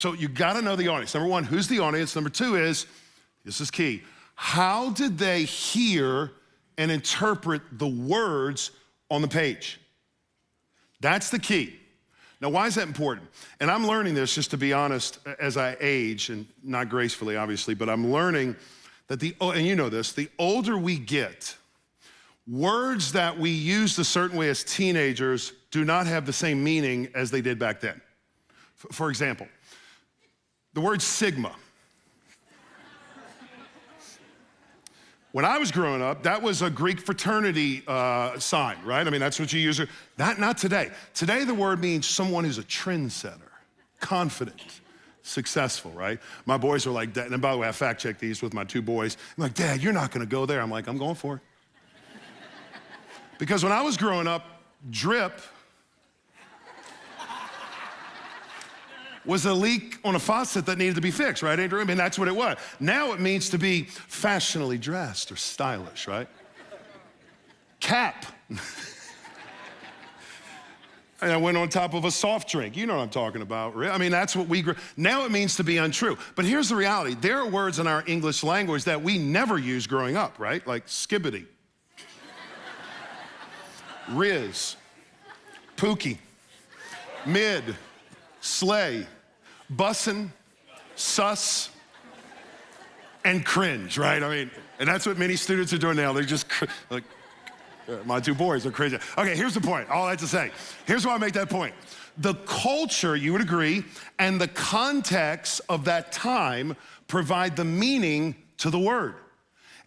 So you gotta know the audience. Number one, who's the audience? Number two is, this is key, how did they hear and interpret the words on the page? That's the key. Now, why is that important? And I'm learning this, just to be honest, as I age, and not gracefully, obviously, but I'm learning that and you know this, the older we get, words that we used a certain way as teenagers do not have the same meaning as they did back then. For example, the word sigma. When I was growing up, that was a Greek fraternity sign, right? I mean, that's what you use. Not today. Today, the word means someone who's a trendsetter, confident, successful, right? My boys are like, Dad, and by the way, I fact-checked these with my two boys. I'm like, Dad, you're not gonna go there. I'm like, I'm going for it. Because when I was growing up, drip was a leak on a faucet that needed to be fixed, right, Andrew? I mean, that's what it was. Now it means to be fashionably dressed or stylish, right? Cap. And I went on top of a soft drink. You know what I'm talking about. I mean, that's what we grew. Now it means to be untrue. But here's the reality. There are words in our English language that we never used growing up, right? Like skibbity, Riz, Pookie, mid, slay, bussin', sus, and cringe, right? I mean, and that's what many students are doing now. They're just like, my two boys are crazy. Okay, here's the point, all that to say. Here's why I make that point. The culture, you would agree, and the context of that time provide the meaning to the word.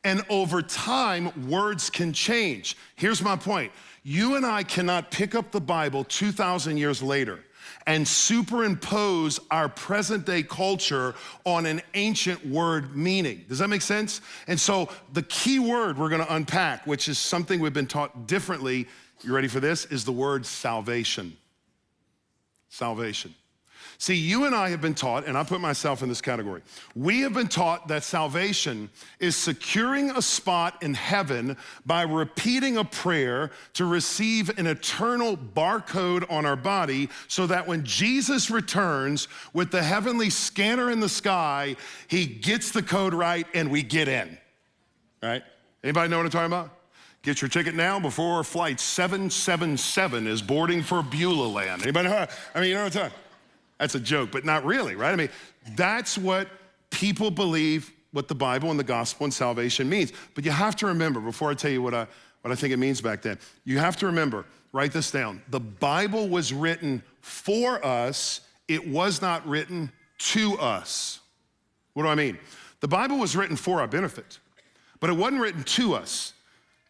And over time, words can change. Here's my point. You and I cannot pick up the Bible 2,000 years later and superimpose our present day culture on an ancient word meaning. Does that make sense? And so the key word we're gonna unpack, which is something we've been taught differently, you ready for this, is the word salvation. Salvation. See, you and I have been taught, and I put myself in this category, we have been taught that salvation is securing a spot in heaven by repeating a prayer to receive an eternal barcode on our body so that when Jesus returns with the heavenly scanner in the sky, he gets the code right and we get in, right? Anybody know what I'm talking about? Get your ticket now before flight 777 is boarding for Beulah Land. Anybody know? I mean, you know what I'm talking about? That's a joke, but not really, right? I mean, that's what people believe what the Bible and the gospel and salvation means. But you have to remember, before I tell you what I think it means back then, you have to remember, write this down. The Bible was written for us. It was not written to us. What do I mean? The Bible was written for our benefit, but it wasn't written to us.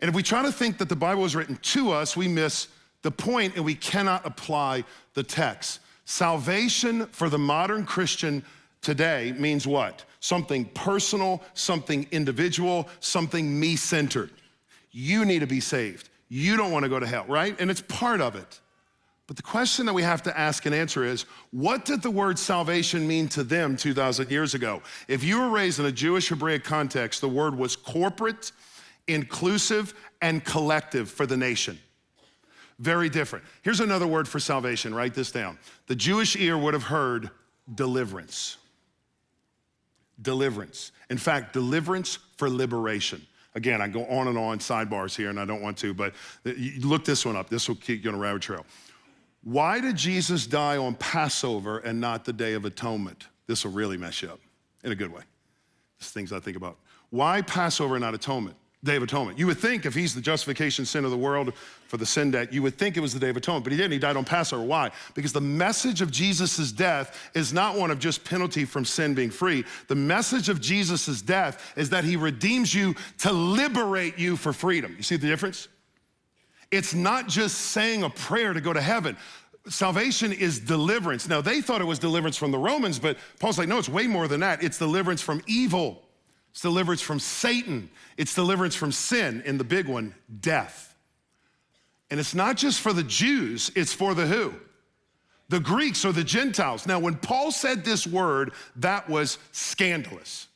And if we try to think that the Bible was written to us, we miss the point and we cannot apply the text. Salvation for the modern Christian today means what? Something personal, something individual, something me-centered. You need to be saved. You don't want to go to hell, right? And it's part of it. But the question that we have to ask and answer is, what did the word salvation mean to them 2,000 years ago? If you were raised in a Jewish Hebraic context, the word was corporate, inclusive, and collective for the nation. Very different. Here's another word for salvation, write this down. The Jewish ear would have heard deliverance. Deliverance. In fact, deliverance for liberation. Again, I go on and on, sidebars here, and I don't want to, but look this one up. This will keep you on a rabbit trail. Why did Jesus die on Passover and not the Day of Atonement? This will really mess you up in a good way. There's things I think about. Why Passover and not atonement? Day of Atonement. You would think if he's the justification sin of the world for the sin debt, you would think it was the Day of Atonement, but he didn't. He died on Passover. Why? Because the message of Jesus' death is not one of just penalty from sin being free. The message of Jesus' death is that he redeems you to liberate you for freedom. You see the difference? It's not just saying a prayer to go to heaven. Salvation is deliverance. Now, they thought it was deliverance from the Romans, but Paul's like, no, it's way more than that. It's deliverance from evil. It's deliverance from Satan. It's deliverance from sin, and the big one, death. And it's not just for the Jews, it's for the who? The Greeks or the Gentiles. Now, when Paul said this word, that was scandalous.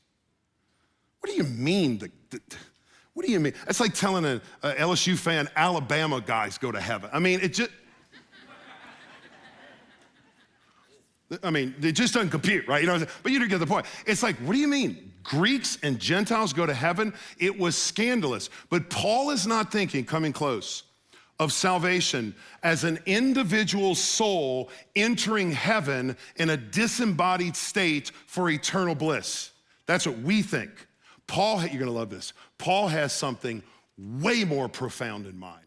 What do you mean? What do you mean? It's like telling a LSU fan, Alabama guys go to heaven. I mean, it just... I mean, it just doesn't compute, right? You know what I'm saying? But you didn't get the point. It's like, what do you mean? Greeks and Gentiles go to heaven? It was scandalous. But Paul is not thinking, coming close, of salvation as an individual soul entering heaven in a disembodied state for eternal bliss. That's what we think. Paul, you're gonna love this. Paul has something way more profound in mind.